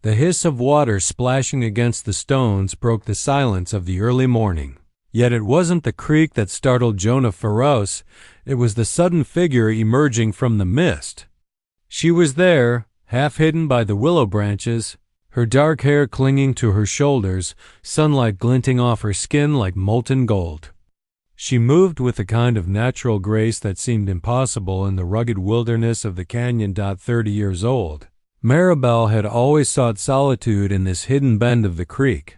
The hiss of water splashing against the stones broke the silence of the early morning. Yet it wasn't the creek that startled Jonah Feroze, it was the sudden figure emerging from the mist. She was there, half hidden by the willow branches, her dark hair clinging to her shoulders, sunlight glinting off her skin like molten gold. She moved with a kind of natural grace that seemed impossible in the rugged wilderness of the canyon. 30 years old, Maribelle had always sought solitude in this hidden bend of the creek.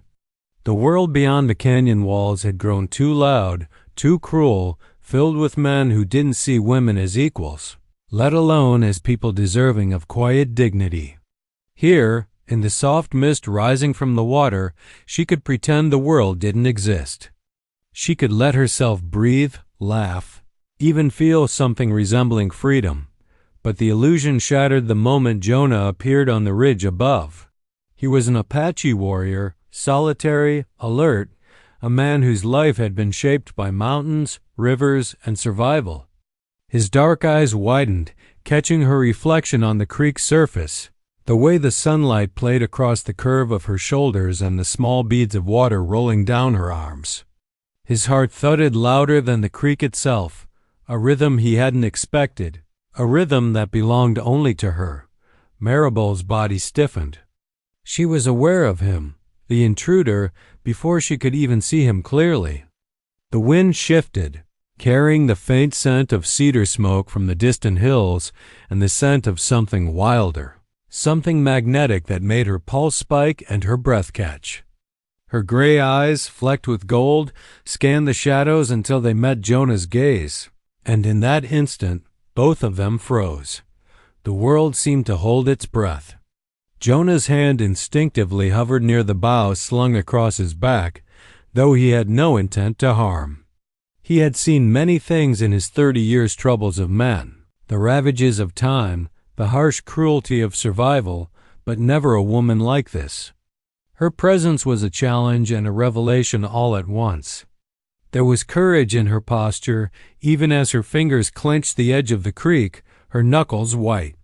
The world beyond the canyon walls had grown too loud, too cruel, filled with men who didn't see women as equals, let alone as people deserving of quiet dignity. Here, in the soft mist rising from the water, she could pretend the world didn't exist. She could let herself breathe, laugh, even feel something resembling freedom. But the illusion shattered the moment Jonah appeared on the ridge above. He was an Apache warrior, solitary, alert, a man whose life had been shaped by mountains, rivers, and survival. His dark eyes widened, catching her reflection on the creek's surface, the way the sunlight played across the curve of her shoulders and the small beads of water rolling down her arms. His heart thudded louder than the creek itself, a rhythm he hadn't expected, a rhythm that belonged only to her. Maribel's body stiffened. She was aware of him, the intruder, before she could even see him clearly. The wind shifted, carrying the faint scent of cedar smoke from the distant hills and the scent of something wilder, something magnetic that made her pulse spike and her breath catch. Her gray eyes, flecked with gold, scanned the shadows until they met Jonah's gaze, and in that instant, both of them froze. The world seemed to hold its breath. Jonah's hand instinctively hovered near the bough slung across his back, though he had no intent to harm. He had seen many things in his 30 years' troubles of men, the ravages of time, the harsh cruelty of survival, but never a woman like this. Her presence was a challenge and a revelation all at once. There was courage in her posture, even as her fingers clenched the edge of the creek, her knuckles white.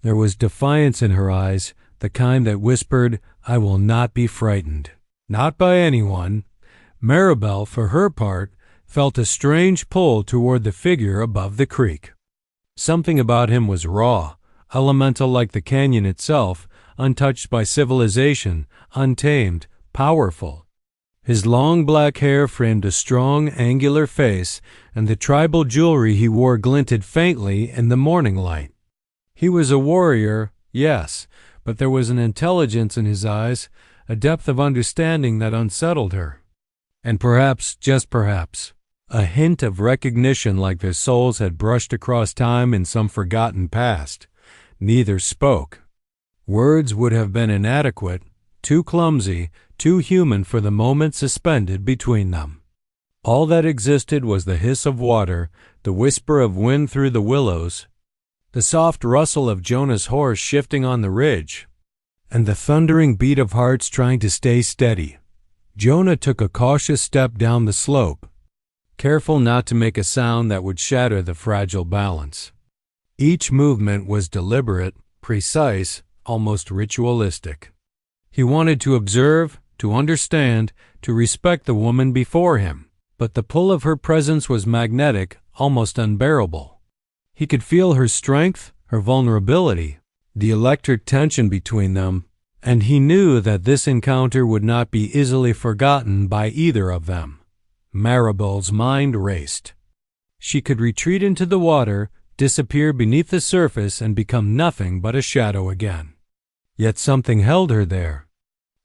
There was defiance in her eyes, the kind that whispered, "I will not be frightened." Not by anyone. Maribelle, for her part, felt a strange pull toward the figure above the creek. Something about him was raw, elemental like the canyon itself, untouched by civilization, untamed, powerful. His long black hair framed a strong, angular face, and the tribal jewelry he wore glinted faintly in the morning light. He was a warrior, yes, but there was an intelligence in his eyes, a depth of understanding that unsettled her. And perhaps, just perhaps, a hint of recognition like their souls had brushed across time in some forgotten past. Neither spoke. Words would have been inadequate, too clumsy, too human for the moment suspended between them. All that existed was the hiss of water, the whisper of wind through the willows, the soft rustle of Jonah's horse shifting on the ridge, and the thundering beat of hearts trying to stay steady. Jonah took a cautious step down the slope, careful not to make a sound that would shatter the fragile balance. Each movement was deliberate, precise, almost ritualistic. He wanted to observe, to understand, to respect the woman before him, but the pull of her presence was magnetic, almost unbearable. He could feel her strength, her vulnerability, the electric tension between them, and he knew that this encounter would not be easily forgotten by either of them. Maribel's mind raced. She could retreat into the water, disappear beneath the surface, and become nothing but a shadow again. Yet something held her there.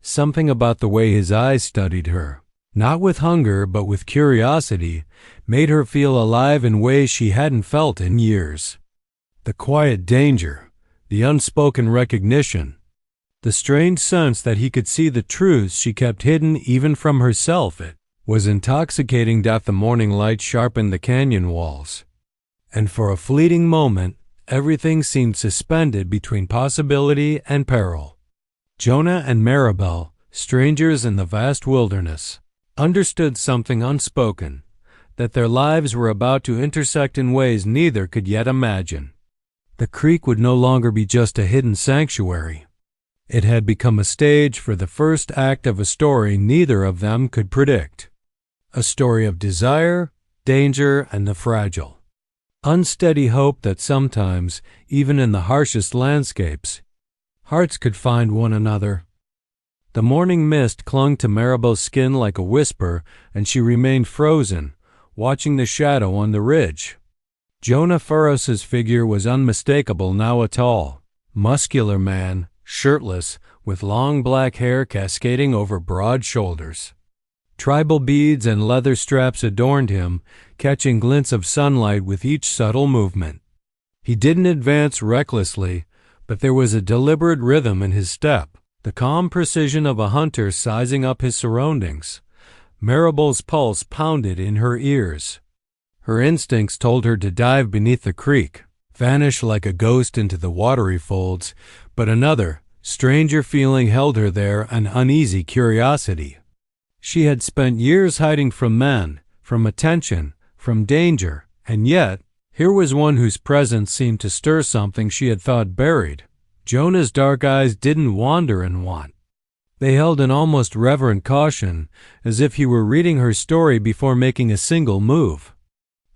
Something about the way his eyes studied her, not with hunger but with curiosity, made her feel alive in ways she hadn't felt in years. The quiet danger, the unspoken recognition, the strange sense that he could see the truths she kept hidden even from herself. It was intoxicating that the morning light sharpened the canyon walls. And for a fleeting moment, everything seemed suspended between possibility and peril. Jonah and Maribelle, strangers in the vast wilderness, understood something unspoken, that their lives were about to intersect in ways neither could yet imagine. The creek would no longer be just a hidden sanctuary. It had become a stage for the first act of a story neither of them could predict. A story of desire, danger, and the fragile. Unsteady hope that sometimes, even in the harshest landscapes, hearts could find one another. The morning mist clung to Maribel's skin like a whisper, and she remained frozen, watching the shadow on the ridge. Jonah Feroze's figure was unmistakable now, a tall, muscular man, shirtless, with long black hair cascading over broad shoulders. Tribal beads and leather straps adorned him, catching glints of sunlight with each subtle movement. He didn't advance recklessly, but there was a deliberate rhythm in his step, the calm precision of a hunter sizing up his surroundings. Maribel's pulse pounded in her ears. Her instincts told her to dive beneath the creek, vanish like a ghost into the watery folds, but another, stranger feeling held her there, an uneasy curiosity. She had spent years hiding from men, from attention, from danger, and yet, here was one whose presence seemed to stir something she had thought buried. Jonah's dark eyes didn't wander and want. They held an almost reverent caution, as if he were reading her story before making a single move.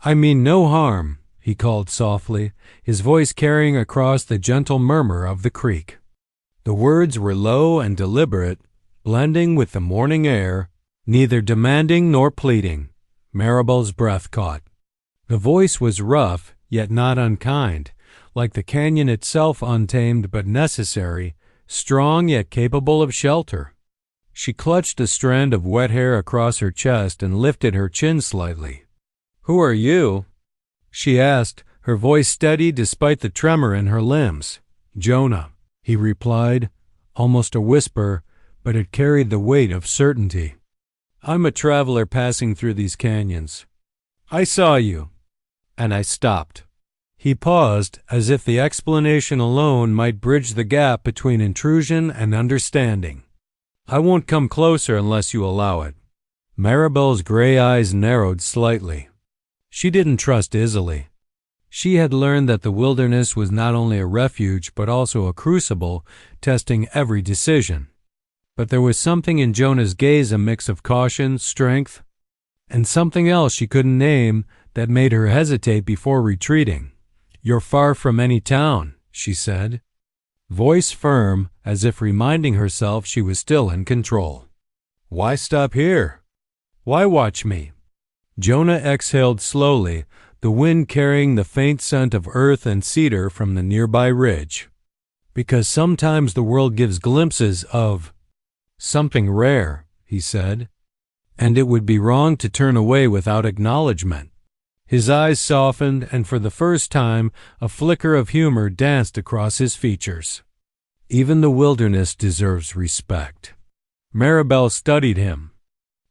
"I mean no harm," he called softly, his voice carrying across the gentle murmur of the creek. The words were low and deliberate, blending with the morning air, neither demanding nor pleading. Maribel's breath caught. The voice was rough, yet not unkind, like the canyon itself, untamed but necessary, strong yet capable of shelter. She clutched a strand of wet hair across her chest and lifted her chin slightly. "Who are you?" she asked, her voice steady despite the tremor in her limbs. "Jonah," he replied, almost a whisper, but it carried the weight of certainty. "I'm a traveler passing through these canyons. I saw you, and I stopped." He paused, as if the explanation alone might bridge the gap between intrusion and understanding. "I won't come closer unless you allow it." Maribel's gray eyes narrowed slightly. She didn't trust easily. She had learned that the wilderness was not only a refuge but also a crucible, testing every decision. But there was something in Jonah's gaze, a mix of caution, strength, and something else she couldn't name, that made her hesitate before retreating. "You're far from any town," she said, voice firm, as if reminding herself she was still in control. "Why stop here? Why watch me?" Jonah exhaled slowly, the wind carrying the faint scent of earth and cedar from the nearby ridge. "Because sometimes the world gives glimpses of something rare," he said, "and it would be wrong to turn away without acknowledgement." His eyes softened, and for the first time a flicker of humor danced across his features. "Even the wilderness deserves respect." Maribel studied him.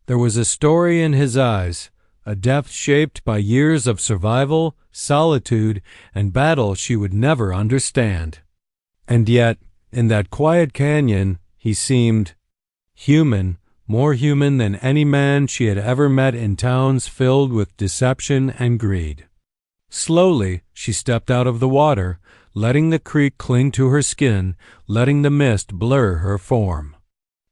There was a story in his eyes, a depth shaped by years of survival, solitude, and battle she would never understand. And yet, in that quiet canyon, he seemed human, more human than any man she had ever met in towns filled with deception and greed. Slowly, she stepped out of the water, letting the creek cling to her skin, letting the mist blur her form.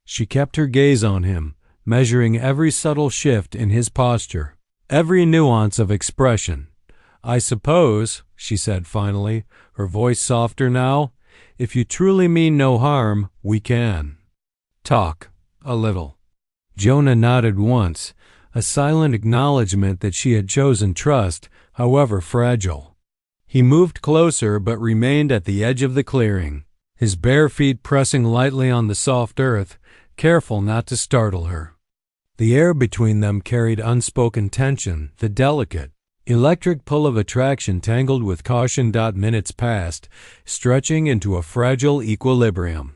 She kept her gaze on him, measuring every subtle shift in his posture, every nuance of expression. "I suppose," she said finally, her voice softer now, "if you truly mean no harm, we can talk a little." Jonah nodded once, a silent acknowledgement that she had chosen trust, however fragile. He moved closer but remained at the edge of the clearing, his bare feet pressing lightly on the soft earth, careful not to startle her. The air between them carried unspoken tension, the delicate, electric pull of attraction tangled with caution. Minutes passed, stretching into a fragile equilibrium.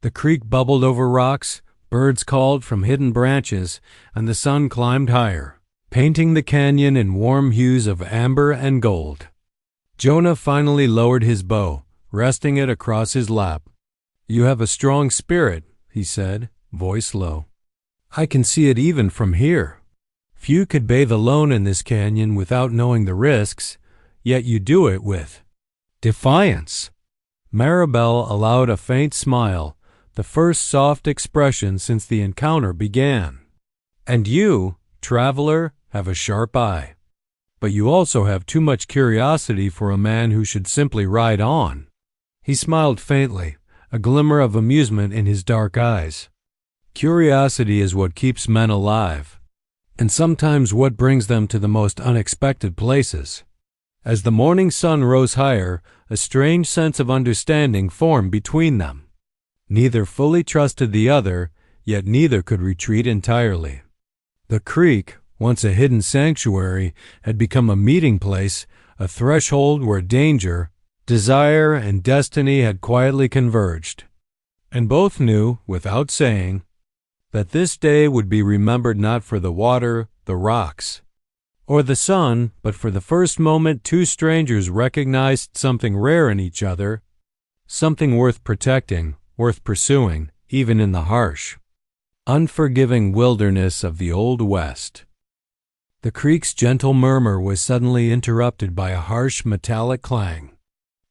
The creek bubbled over rocks, birds called from hidden branches, and the sun climbed higher, painting the canyon in warm hues of amber and gold. Jonah finally lowered his bow, resting it across his lap. "You have a strong spirit," he said, voice low. "I can see it even from here. Few could bathe alone in this canyon without knowing the risks, yet you do it with defiance." Maribelle allowed a faint smile, the first soft expression since the encounter began. "And you, traveler, have a sharp eye. But you also have too much curiosity for a man who should simply ride on." He smiled faintly, a glimmer of amusement in his dark eyes. Curiosity is what keeps men alive, and sometimes what brings them to the most unexpected places. As the morning sun rose higher, a strange sense of understanding formed between them. Neither fully trusted the other, yet neither could retreat entirely. The creek, once a hidden sanctuary, had become a meeting place, a threshold where danger, desire, and destiny had quietly converged. And both knew, without saying, that this day would be remembered not for the water, the rocks, or the sun, but for the first moment two strangers recognized something rare in each other, something worth protecting, worth pursuing, even in the harsh, unforgiving wilderness of the Old West. The creek's gentle murmur was suddenly interrupted by a harsh metallic clang.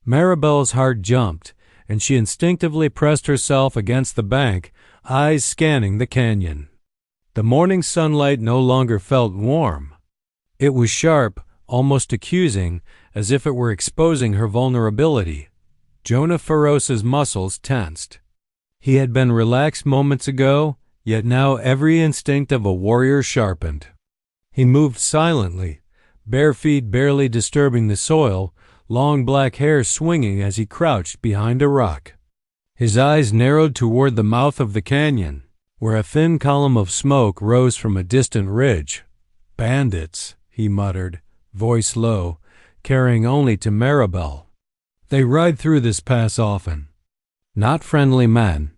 Maribelle's heart jumped, and she instinctively pressed herself against the bank, eyes scanning the canyon. The morning sunlight no longer felt warm. It was sharp, almost accusing, as if it were exposing her vulnerability. Jonah Feroze's muscles tensed. He had been relaxed moments ago, yet now every instinct of a warrior sharpened. He moved silently, bare feet barely disturbing the soil, long black hair swinging as he crouched behind a rock. His eyes narrowed toward the mouth of the canyon, where a thin column of smoke rose from a distant ridge. "Bandits," he muttered, voice low, carrying only to Maribelle. "They ride through this pass often." "Not friendly men."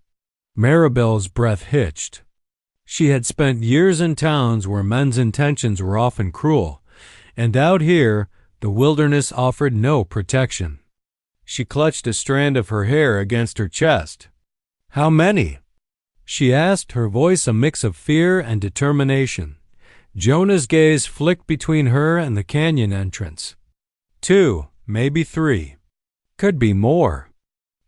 Maribelle's breath hitched. She had spent years in towns where men's intentions were often cruel, and out here the wilderness offered no protection. She clutched a strand of her hair against her chest. "How many?" she asked, her voice a mix of fear and determination. Jonah's gaze flicked between her and the canyon entrance. "2, maybe 3. Could be more."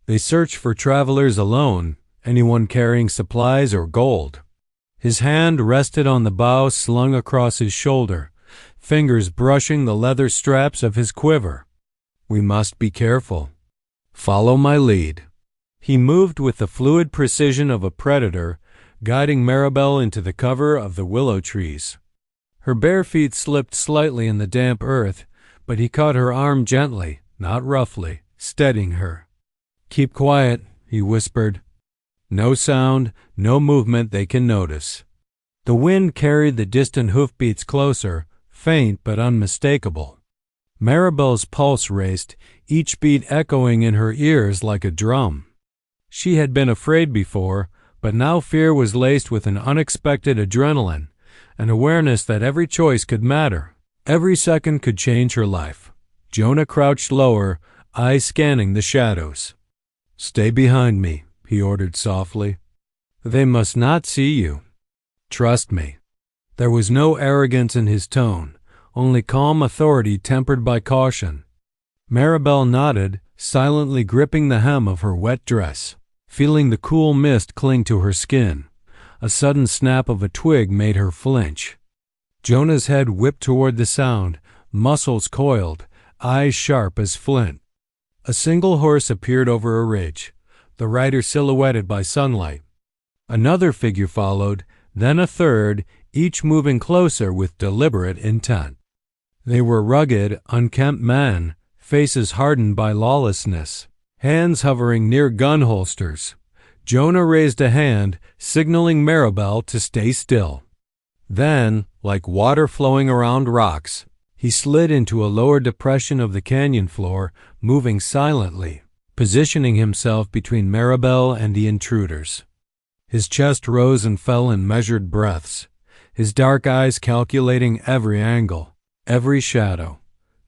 They searched for travelers alone, anyone carrying supplies or gold. His hand rested on the bow slung across his shoulder, fingers brushing the leather straps of his quiver. "We must be careful. Follow my lead." He moved with the fluid precision of a predator, guiding Maribelle into the cover of the willow trees. Her bare feet slipped slightly in the damp earth, but he caught her arm gently, not roughly, steadying her. "Keep quiet," he whispered. "No sound, no movement they can notice." The wind carried the distant hoofbeats closer, faint but unmistakable. Maribelle's pulse raced, each beat echoing in her ears like a drum. She had been afraid before, but now fear was laced with an unexpected adrenaline, an awareness that every choice could matter. Every second could change her life. Jonah crouched lower, eyes scanning the shadows. "Stay behind me," he ordered softly. "They must not see you. Trust me." There was no arrogance in his tone, only calm authority tempered by caution. Maribelle nodded, silently gripping the hem of her wet dress, feeling the cool mist cling to her skin. A sudden snap of a twig made her flinch. Jonah's head whipped toward the sound, muscles coiled, eyes sharp as flint. A single horse appeared over a ridge, the rider silhouetted by sunlight. Another figure followed, then a third, each moving closer with deliberate intent. They were rugged, unkempt men, faces hardened by lawlessness, hands hovering near gun holsters. Jonah raised a hand, signaling Maribelle to stay still. Then, like water flowing around rocks, he slid into a lower depression of the canyon floor, moving silently, positioning himself between Maribelle and the intruders. His chest rose and fell in measured breaths, his dark eyes calculating every angle, every shadow.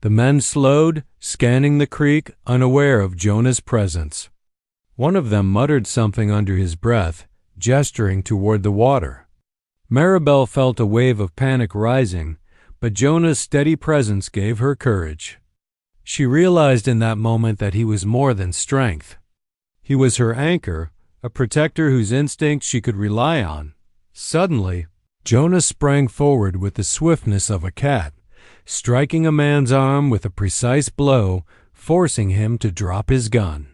The men slowed, scanning the creek, unaware of Jonah's presence. One of them muttered something under his breath, gesturing toward the water. Maribelle felt a wave of panic rising, but Jonah's steady presence gave her courage. She realized in that moment that he was more than strength. He was her anchor, a protector whose instincts she could rely on. Suddenly, Jonah sprang forward with the swiftness of a cat, striking a man's arm with a precise blow, forcing him to drop his gun.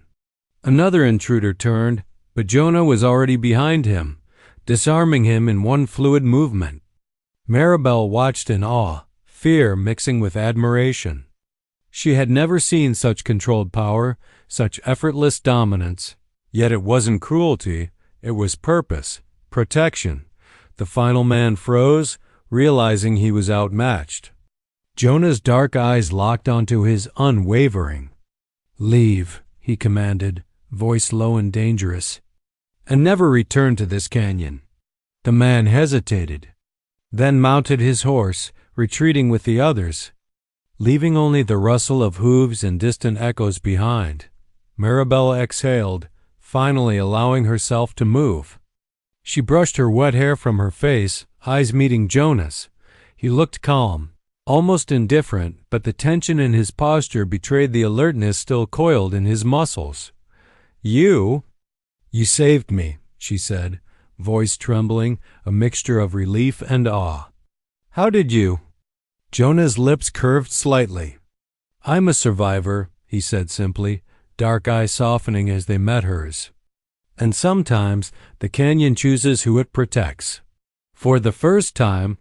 Another intruder turned, but Jonah was already behind him, disarming him in one fluid movement. Maribelle watched in awe, fear mixing with admiration. She had never seen such controlled power, such effortless dominance. Yet it wasn't cruelty, it was purpose, protection. The final man froze, realizing he was outmatched. Jonah's dark eyes locked onto his, unwavering. "Leave," he commanded, voice low and dangerous, "and never return to this canyon." The man hesitated, then mounted his horse, retreating with the others, leaving only the rustle of hooves and distant echoes behind. Maribelle exhaled, finally allowing herself to move. She brushed her wet hair from her face, eyes meeting Jonah's. He looked calm, almost indifferent, but the tension in his posture betrayed the alertness still coiled in his muscles. You saved me," she said, voice trembling, a mixture of relief and awe. "How did you?" Jonah's lips curved slightly. "I'm a survivor," he said simply, dark eyes softening as they met hers. "And sometimes the canyon chooses who it protects." For the first time,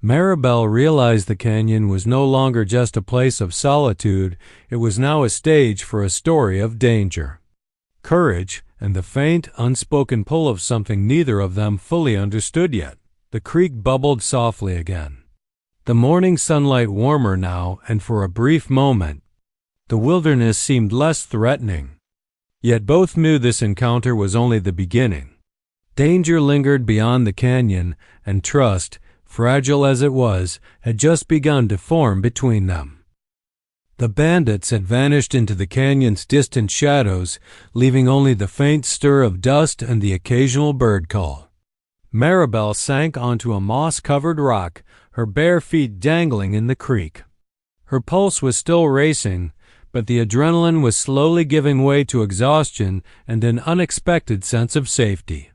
Maribelle realized the canyon was no longer just a place of solitude, it was now a stage for a story of danger, courage, and the faint, unspoken pull of something neither of them fully understood yet. The creek bubbled softly again, the morning sunlight warmer now, and for a brief moment, the wilderness seemed less threatening. Yet both knew this encounter was only the beginning. Danger lingered beyond the canyon, and trust, fragile as it was, had just begun to form between them. The bandits had vanished into the canyon's distant shadows, leaving only the faint stir of dust and the occasional bird call. Maribelle sank onto a moss-covered rock, her bare feet dangling in the creek. Her pulse was still racing, but the adrenaline was slowly giving way to exhaustion and an unexpected sense of safety.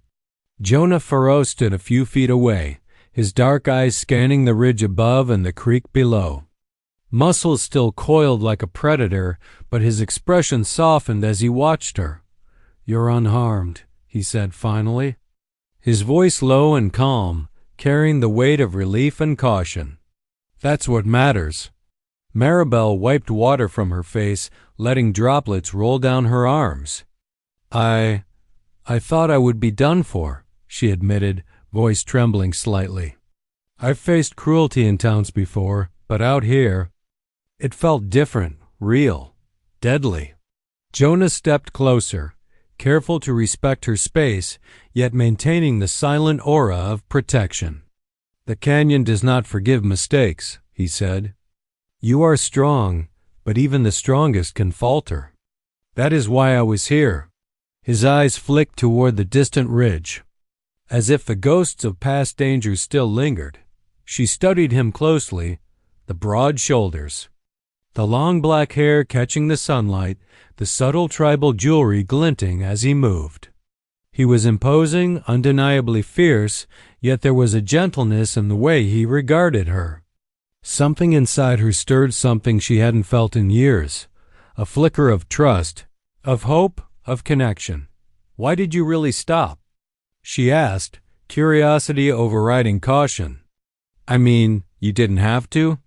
Jonah Feroze stood a few feet away, his dark eyes scanning the ridge above and the creek below. Muscles still coiled like a predator, but his expression softened as he watched her. "You're unharmed," he said finally, his voice low and calm, carrying the weight of relief and caution. "That's what matters." Maribelle wiped water from her face, letting droplets roll down her arms. I thought I would be done for," she admitted, voice trembling slightly. "I've faced cruelty in towns before, but out here, it felt different, real, deadly." Jonah stepped closer, careful to respect her space, yet maintaining the silent aura of protection. "The canyon does not forgive mistakes," he said. "You are strong, but even the strongest can falter. That is why I was here." His eyes flicked toward the distant ridge, as if the ghosts of past dangers still lingered. She studied him closely, the broad shoulders, the long black hair catching the sunlight, the subtle tribal jewelry glinting as he moved. He was imposing, undeniably fierce, yet there was a gentleness in the way he regarded her. Something inside her stirred something she hadn't felt in years, a flicker of trust, of hope, of connection. "Why did you really stop?" she asked, curiosity overriding caution. "I mean, you didn't have to?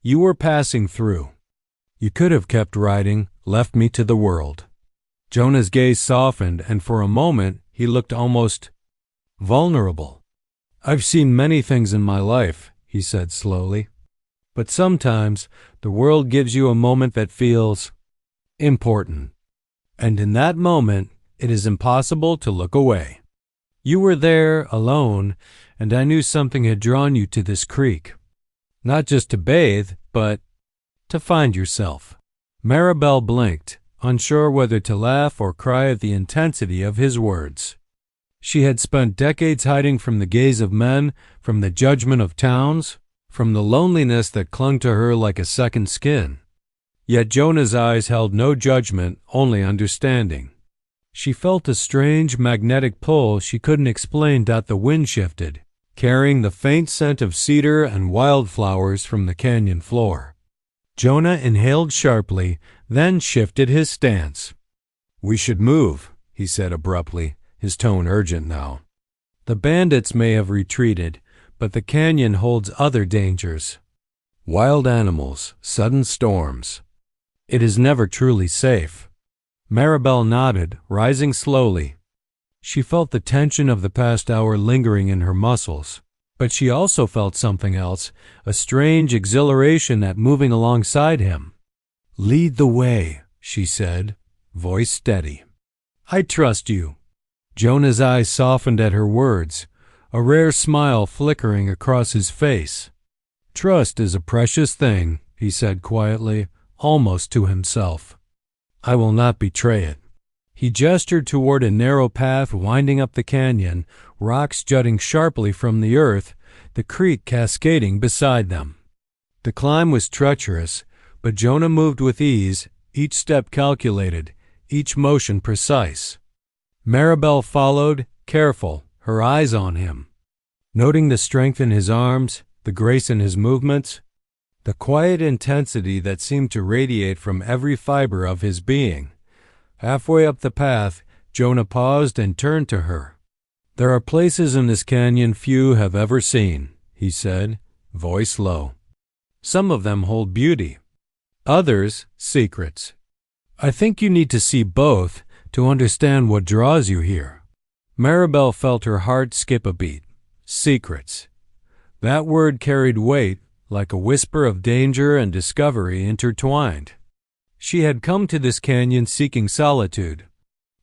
You were passing through. You could have kept riding, left me to the world." Jonah's gaze softened, and for a moment he looked almost vulnerable. "I've seen many things in my life," he said slowly. "But sometimes the world gives you a moment that feels important. And in that moment, it is impossible to look away. You were there, alone, and I knew something had drawn you to this creek. Not just to bathe, but to find yourself." Maribelle blinked, unsure whether to laugh or cry at the intensity of his words. She had spent decades hiding from the gaze of men, from the judgment of towns, from the loneliness that clung to her like a second skin. Yet Jonah's eyes held no judgment, only understanding. She felt a strange magnetic pull she couldn't explain. The wind shifted, carrying the faint scent of cedar and wildflowers from the canyon floor. Jonah inhaled sharply, then shifted his stance. "We should move," he said abruptly, his tone urgent now. "The bandits may have retreated, but the canyon holds other dangers. Wild animals, sudden storms. It is never truly safe." Maribelle nodded, rising slowly. She felt the tension of the past hour lingering in her muscles, but she also felt something else, a strange exhilaration at moving alongside him. "Lead the way," she said, voice steady. "I trust you." Jonah's eyes softened at her words, a rare smile flickering across his face. "Trust is a precious thing," he said quietly, almost to himself. "I will not betray it." He gestured toward a narrow path winding up the canyon, rocks jutting sharply from the earth, the creek cascading beside them. The climb was treacherous, but Jonah moved with ease, each step calculated, each motion precise. Maribelle followed, careful, her eyes on him, noting the strength in his arms, the grace in his movements, the quiet intensity that seemed to radiate from every fiber of his being. Halfway up the path, Jonah paused and turned to her. "There are places in this canyon few have ever seen," he said, voice low. "Some of them hold beauty. Others, secrets. I think you need to see both to understand what draws you here." Maribelle felt her heart skip a beat. Secrets. That word carried weight, like a whisper of danger and discovery intertwined. She had come to this canyon seeking solitude,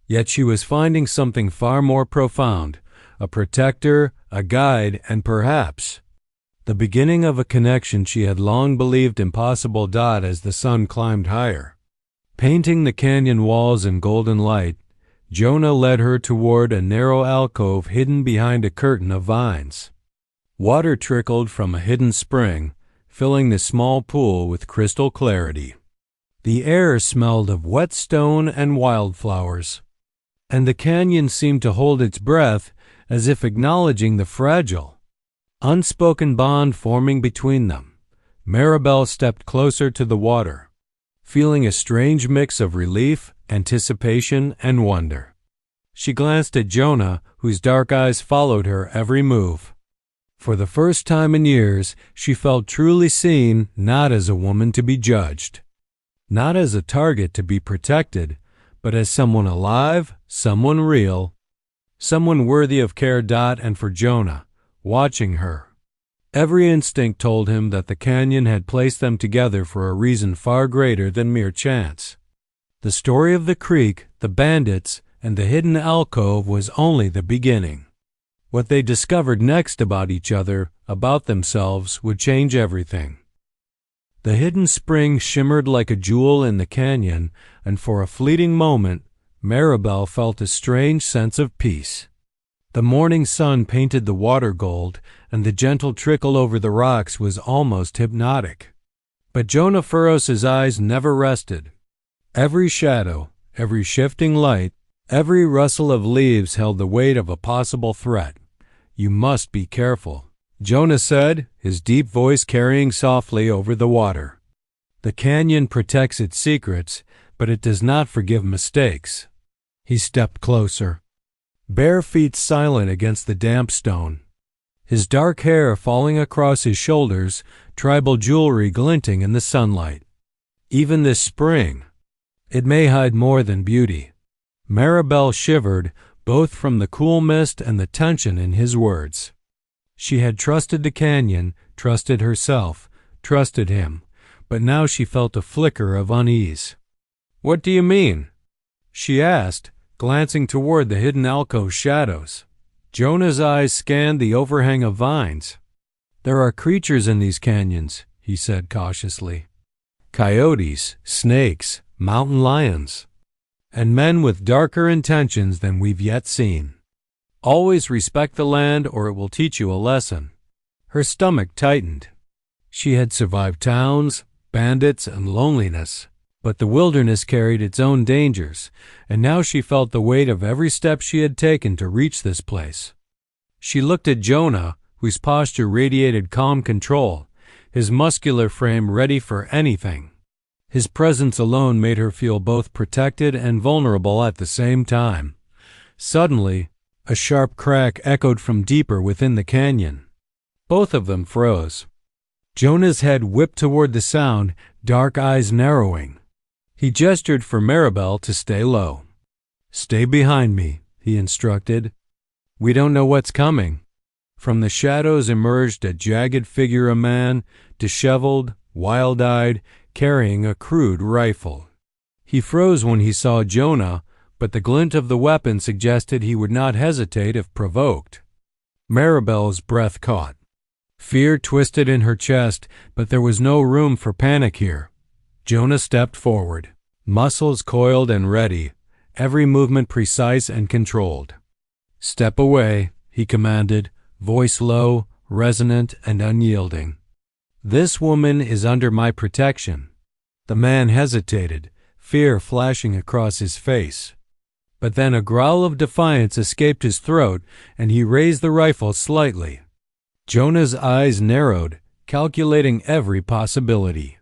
yet she was finding something far more profound, a protector, a guide, and perhaps the beginning of a connection she had long believed impossible. As the sun climbed higher, painting the canyon walls in golden light, Jonah led her toward a narrow alcove hidden behind a curtain of vines. Water trickled from a hidden spring, filling the small pool with crystal clarity. The air smelled of wet stone and wildflowers, and the canyon seemed to hold its breath as if acknowledging the fragile, unspoken bond forming between them. Maribelle stepped closer to the water, feeling a strange mix of relief, anticipation, and wonder. She glanced at Jonah, whose dark eyes followed her every move. For the first time in years, she felt truly seen, not as a woman to be judged, not as a target to be protected, but as someone alive, someone real, someone worthy of care. And for Jonah, watching her, every instinct told him that the canyon had placed them together for a reason far greater than mere chance. The story of the creek, the bandits, and the hidden alcove was only the beginning. What they discovered next about each other, about themselves, would change everything. The hidden spring shimmered like a jewel in the canyon, and for a fleeting moment, Maribelle felt a strange sense of peace. The morning sun painted the water gold, and the gentle trickle over the rocks was almost hypnotic. But Jonah Feroze's eyes never rested. Every shadow, every shifting light, every rustle of leaves held the weight of a possible threat. "You must be careful," Jonah said, his deep voice carrying softly over the water. "The canyon protects its secrets, but it does not forgive mistakes." He stepped closer, bare feet silent against the damp stone, his dark hair falling across his shoulders, tribal jewelry glinting in the sunlight. "Even this spring, it may hide more than beauty." Maribelle shivered, both from the cool mist and the tension in his words. She had trusted the canyon, trusted herself, trusted him, but now she felt a flicker of unease. "What do you mean?" she asked, glancing toward the hidden alcove shadows. Jonah's eyes scanned the overhang of vines. "There are creatures in these canyons," he said cautiously. "Coyotes, snakes, mountain lions, and men with darker intentions than we've yet seen. Always respect the land or it will teach you a lesson." Her stomach tightened. She had survived towns, bandits, and loneliness, But the wilderness carried its own dangers, and now she felt the weight of every step she had taken to reach this place. She looked at Jonah, whose posture radiated calm control, his muscular frame ready for anything. His presence alone made her feel both protected and vulnerable at the same time. Suddenly, a sharp crack echoed from deeper within the canyon. Both of them froze. Jonah's head whipped toward the sound, dark eyes narrowing. He gestured for Maribelle to stay low. "Stay behind me," he instructed. "We don't know what's coming." From the shadows emerged a jagged figure, a man, disheveled, wild-eyed, carrying a crude rifle. He froze when he saw Jonah, but the glint of the weapon suggested he would not hesitate if provoked. Maribelle's breath caught. Fear twisted in her chest, but there was no room for panic here. Jonah stepped forward, muscles coiled and ready, every movement precise and controlled. "Step away," he commanded, voice low, resonant, and unyielding. "This woman is under my protection." The man hesitated, fear flashing across his face. But then a growl of defiance escaped his throat, and he raised the rifle slightly. Jonah's eyes narrowed, calculating every possibility.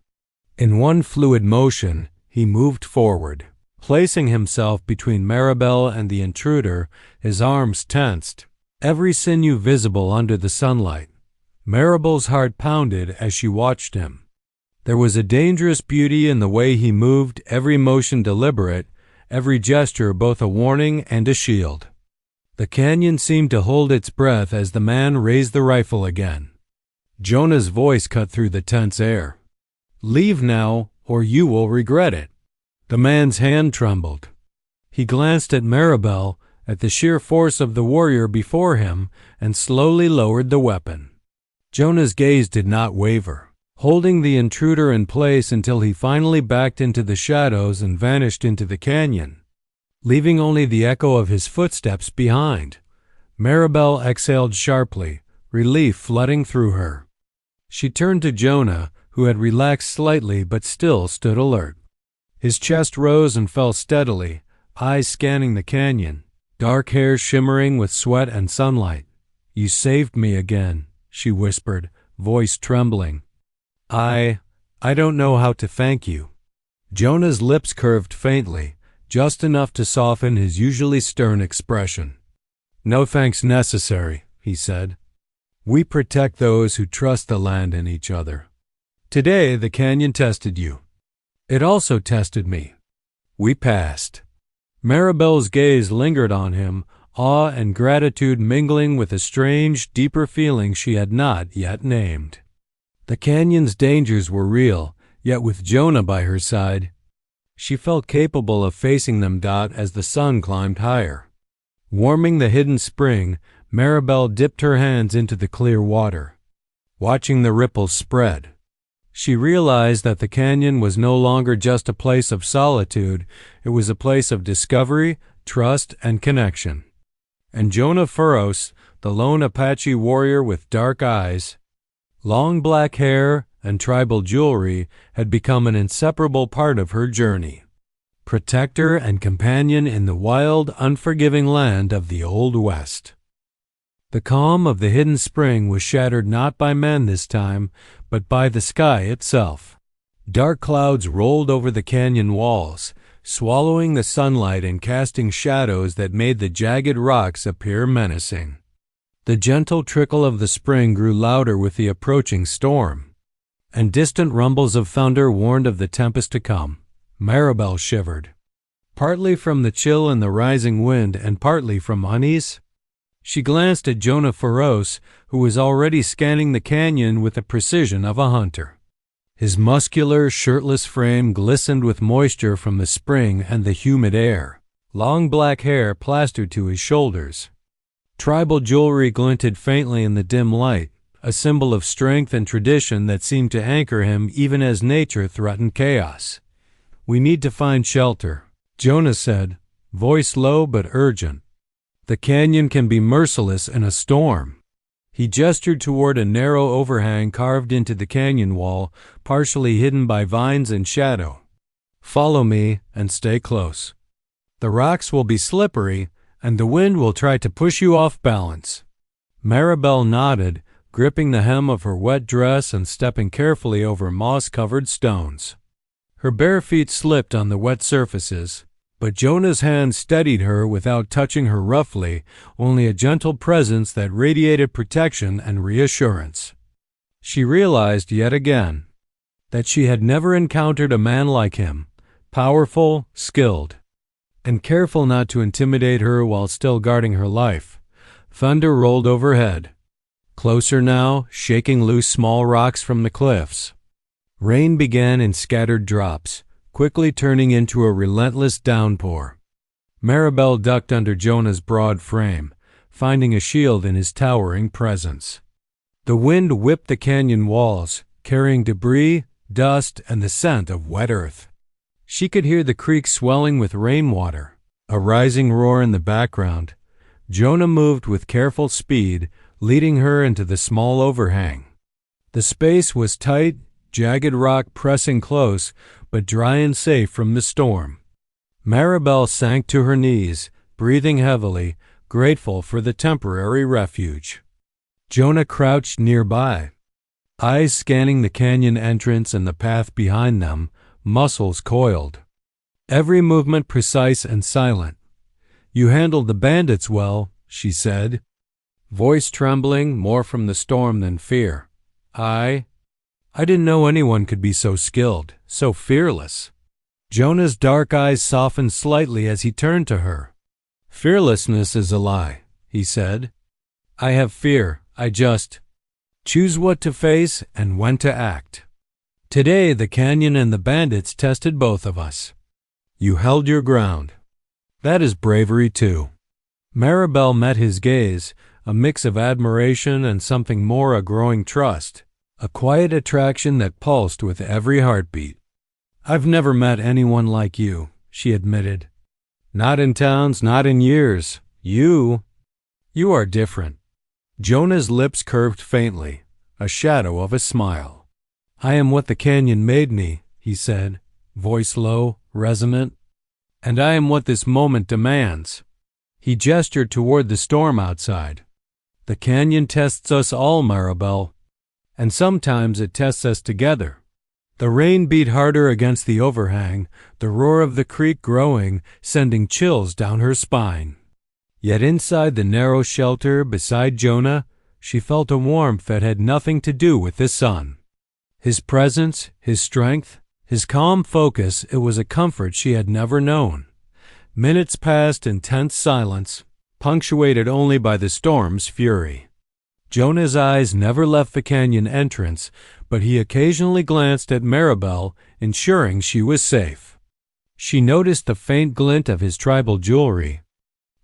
In one fluid motion, he moved forward, placing himself between Maribelle and the intruder, his arms tensed, every sinew visible under the sunlight. Maribelle's heart pounded as she watched him. There was a dangerous beauty in the way he moved, every motion deliberate, every gesture both a warning and a shield. The canyon seemed to hold its breath as the man raised the rifle again. Jonah's voice cut through the tense air. "Leave now, or you will regret it." The man's hand trembled. He glanced at Maribelle, at the sheer force of the warrior before him, and slowly lowered the weapon. Jonah's gaze did not waver, holding the intruder in place until he finally backed into the shadows and vanished into the canyon, leaving only the echo of his footsteps behind. Maribelle exhaled sharply, relief flooding through her. She turned to Jonah, who had relaxed slightly but still stood alert. His chest rose and fell steadily, eyes scanning the canyon, dark hair shimmering with sweat and sunlight. "You saved me again," she whispered, voice trembling. I don't know how to thank you." Jonah's lips curved faintly, just enough to soften his usually stern expression. "No thanks necessary," he said. "We protect those who trust the land and each other. Today the canyon tested you. It also tested me. We passed." Maribelle's gaze lingered on him, awe and gratitude mingling with a strange, deeper feeling she had not yet named. The canyon's dangers were real, yet with Jonah by her side, she felt capable of facing them. As the sun climbed higher, warming the hidden spring, Maribelle dipped her hands into the clear water. Watching the ripples spread, she realized that the canyon was no longer just a place of solitude, it was a place of discovery, trust, and connection. And Jonah Feroze, the lone Apache warrior with dark eyes, long black hair, and tribal jewelry, had become an inseparable part of her journey. Protector and companion in the wild, unforgiving land of the Old West. The calm of the hidden spring was shattered not by men this time, but by the sky itself. Dark clouds rolled over the canyon walls, swallowing the sunlight and casting shadows that made the jagged rocks appear menacing. The gentle trickle of the spring grew louder with the approaching storm, and distant rumbles of thunder warned of the tempest to come. Maribelle shivered, partly from the chill in the rising wind and partly from unease. She glanced at Jonah Feroze, who was already scanning the canyon with the precision of a hunter. His muscular, shirtless frame glistened with moisture from the spring and the humid air, long black hair plastered to his shoulders. Tribal jewelry glinted faintly in the dim light, a symbol of strength and tradition that seemed to anchor him even as nature threatened chaos. "We need to find shelter," Jonah said, voice low but urgent. "The canyon can be merciless in a storm." He gestured toward a narrow overhang carved into the canyon wall, partially hidden by vines and shadow. Follow me and stay close. The rocks will be slippery, and the wind will try to push you off balance." Maribelle nodded, gripping the hem of her wet dress and stepping carefully over moss-covered stones. Her bare feet slipped on the wet surfaces, but Jonah's hand steadied her without touching her roughly, only a gentle presence that radiated protection and reassurance. She realized yet again that she had never encountered a man like him, powerful, skilled, and careful not to intimidate her while still guarding her life. Thunder rolled overhead, closer now, shaking loose small rocks from the cliffs. Rain began in scattered drops, quickly turning into a relentless downpour. Maribelle ducked under Jonah's broad frame, finding a shield in his towering presence. The wind whipped the canyon walls, carrying debris, dust, and the scent of wet earth. She could hear the creek swelling with rainwater, a rising roar in the background. Jonah moved with careful speed, leading her into the small overhang. The space was tight, jagged rock pressing close, but dry and safe from the storm. Maribelle sank to her knees, breathing heavily, grateful for the temporary refuge. Jonah crouched nearby, eyes scanning the canyon entrance and the path behind them, muscles coiled. Every movement precise and silent. "You handled the bandits well," she said, voice trembling more from the storm than fear. I didn't know anyone could be so skilled, so fearless." Jonah's dark eyes softened slightly as he turned to her. "Fearlessness is a lie," he said. "I have fear. I just choose what to face and when to act. Today the canyon and the bandits tested both of us. You held your ground. That is bravery too." Maribelle met his gaze, a mix of admiration and something more, a growing trust, a quiet attraction that pulsed with every heartbeat. "I've never met anyone like you," she admitted. "Not in towns, not in years. You are different." Jonah's lips curved faintly, a shadow of a smile. "I am what the canyon made me," he said, voice low, resonant. "And I am what this moment demands." He gestured toward the storm outside. "The canyon tests us all, Maribelle, and sometimes it tests us together." The rain beat harder against the overhang, the roar of the creek growing, sending chills down her spine. Yet inside the narrow shelter beside Jonah, she felt a warmth that had nothing to do with the sun. His presence, his strength, his calm focus, it was a comfort she had never known. Minutes passed in tense silence, punctuated only by the storm's fury. Jonah's eyes never left the canyon entrance, but he occasionally glanced at Maribelle, ensuring she was safe. She noticed the faint glint of his tribal jewelry,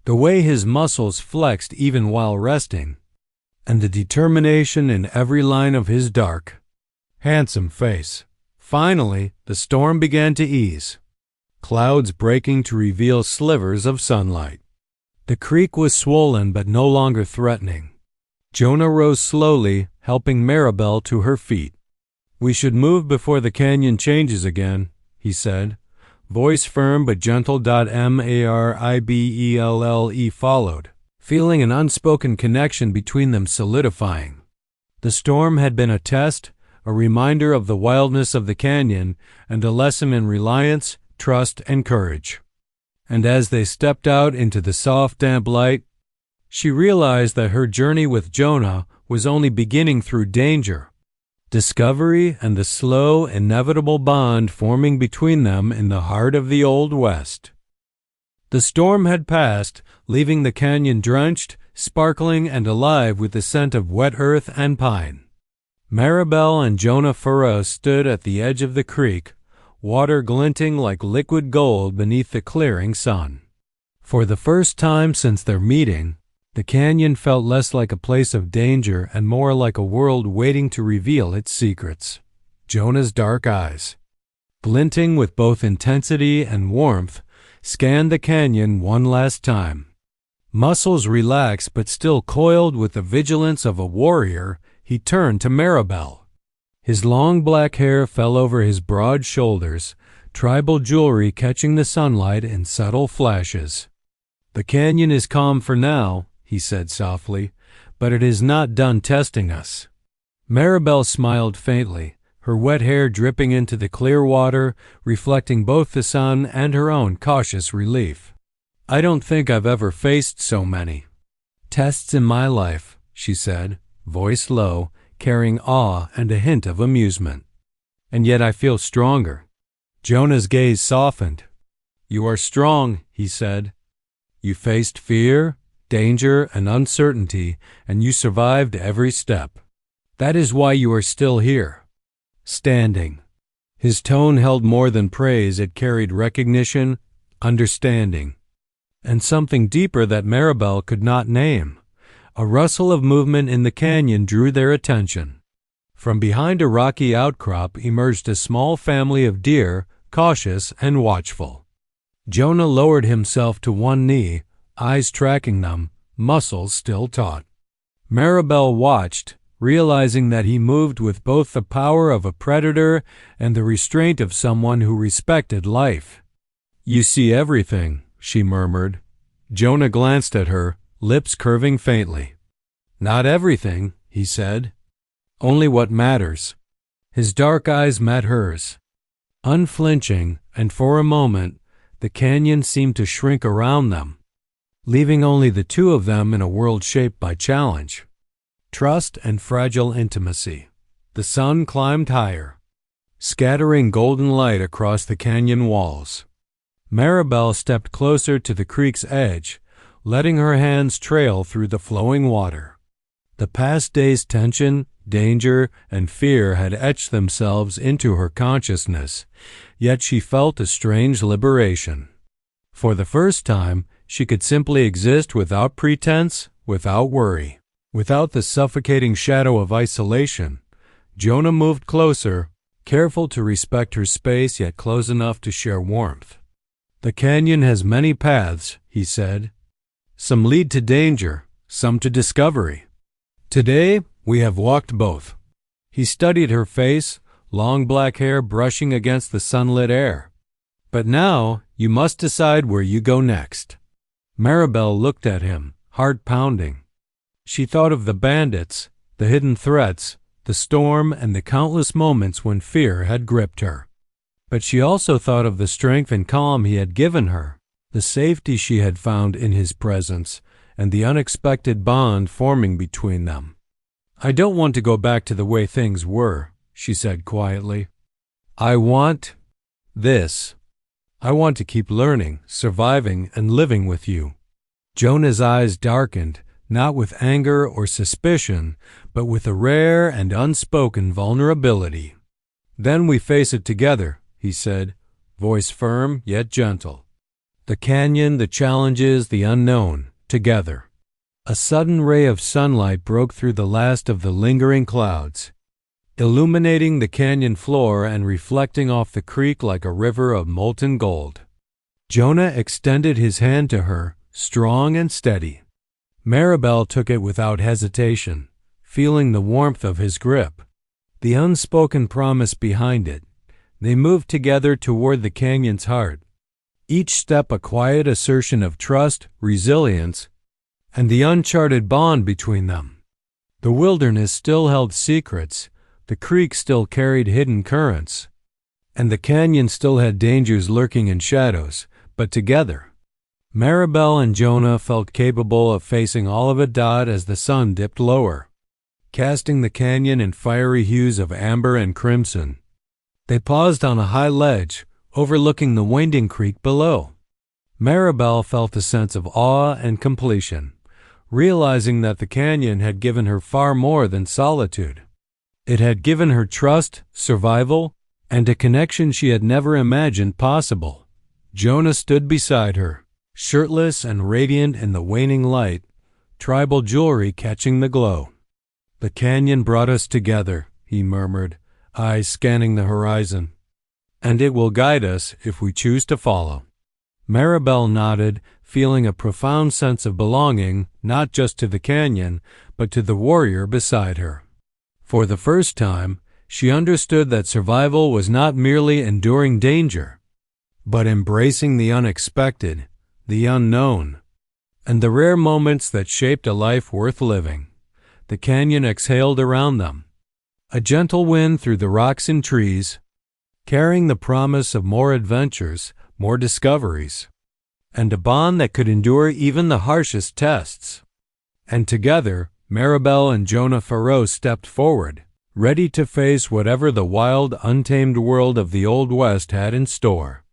the way his muscles flexed even while resting, and the determination in every line of his dark, handsome face. Finally, the storm began to ease, clouds breaking to reveal slivers of sunlight. The creek was swollen but no longer threatening. Jonah rose slowly, helping Maribelle to her feet. "We should move before the canyon changes again," he said. Voice firm but gentle. Maribelle followed, feeling an unspoken connection between them solidifying. The storm had been a test, a reminder of the wildness of the canyon, and a lesson in reliance, trust, and courage. And as they stepped out into the soft, damp light, she realized that her journey with Jonah was only beginning through danger, discovery, and the slow, inevitable bond forming between them in the heart of the Old West. The storm had passed, leaving the canyon drenched, sparkling, and alive with the scent of wet earth and pine. Maribelle and Jonah Feroze stood at the edge of the creek, water glinting like liquid gold beneath the clearing sun. For the first time since their meeting, the canyon felt less like a place of danger and more like a world waiting to reveal its secrets. Jonah's dark eyes, glinting with both intensity and warmth, scanned the canyon one last time. Muscles relaxed but still coiled with the vigilance of a warrior, he turned to Maribelle. His long black hair fell over his broad shoulders, tribal jewelry catching the sunlight in subtle flashes. "The canyon is calm for now," he said softly, "but it is not done testing us." Maribelle smiled faintly, her wet hair dripping into the clear water, reflecting both the sun and her own cautious relief. "I don't think I've ever faced so many tests in my life," she said, voice low, carrying awe and a hint of amusement. "And yet I feel stronger." Jonah's gaze softened. "You are strong," he said. "You faced fear, danger, and uncertainty, and you survived every step. That is why you are still here, standing." His tone held more than praise. It carried recognition, understanding, and something deeper that Maribelle could not name. A rustle of movement in the canyon drew their attention. From behind a rocky outcrop emerged a small family of deer, cautious and watchful. Jonah lowered himself to one knee, eyes tracking them, muscles still taut. Maribelle watched, realizing that he moved with both the power of a predator and the restraint of someone who respected life. "You see everything," she murmured. Jonah glanced at her, lips curving faintly. "Not everything," he said. "Only what matters." His dark eyes met hers, unflinching, and for a moment the canyon seemed to shrink around them, leaving only the two of them in a world shaped by challenge, trust, and fragile intimacy. The sun climbed higher, scattering golden light across the canyon walls. Maribelle stepped closer to the creek's edge, letting her hands trail through the flowing water. The past day's tension, danger, and fear had etched themselves into her consciousness, yet she felt a strange liberation. For the first time, she could simply exist without pretense, without worry, without the suffocating shadow of isolation. Jonah moved closer, careful to respect her space yet close enough to share warmth. "The canyon has many paths," he said. "Some lead to danger, some to discovery. Today, we have walked both." He studied her face, long black hair brushing against the sunlit air. "But now, you must decide where you go next." Maribelle looked at him, heart pounding. She thought of the bandits, the hidden threats, the storm, and the countless moments when fear had gripped her. But she also thought of the strength and calm he had given her, the safety she had found in his presence, and the unexpected bond forming between them. "I don't want to go back to the way things were," she said quietly. "I want this. I want to keep learning, surviving, and living with you." Jonah's eyes darkened, not with anger or suspicion, but with a rare and unspoken vulnerability. "Then we face it together," he said, voice firm yet gentle. "The canyon, the challenges, the unknown, together." A sudden ray of sunlight broke through the last of the lingering clouds, illuminating the canyon floor and reflecting off the creek like a river of molten gold. Jonah extended his hand to her, strong and steady. Maribelle took it without hesitation, feeling the warmth of his grip, the unspoken promise behind it. They moved together toward the canyon's heart, each step a quiet assertion of trust, resilience, and the uncharted bond between them. The wilderness still held secrets, the creek still carried hidden currents, and the canyon still had dangers lurking in shadows, but together, Maribelle and Jonah felt capable of facing all of it. As the sun dipped lower, casting the canyon in fiery hues of amber and crimson, they paused on a high ledge, overlooking the winding creek below. Maribelle felt a sense of awe and completion, realizing that the canyon had given her far more than solitude. It had given her trust, survival, and a connection she had never imagined possible. Jonah stood beside her, shirtless and radiant in the waning light, tribal jewelry catching the glow. "The canyon brought us together," he murmured, eyes scanning the horizon. "And it will guide us if we choose to follow." Maribelle nodded, feeling a profound sense of belonging, not just to the canyon, but to the warrior beside her. For the first time, she understood that survival was not merely enduring danger. but embracing the unexpected, the unknown, and the rare moments that shaped a life worth living. The canyon exhaled around them, a gentle wind through the rocks and trees, carrying the promise of more adventures, more discoveries, and a bond that could endure even the harshest tests. And together, Maribelle and Jonah Feroze stepped forward, ready to face whatever the wild, untamed world of the Old West had in store.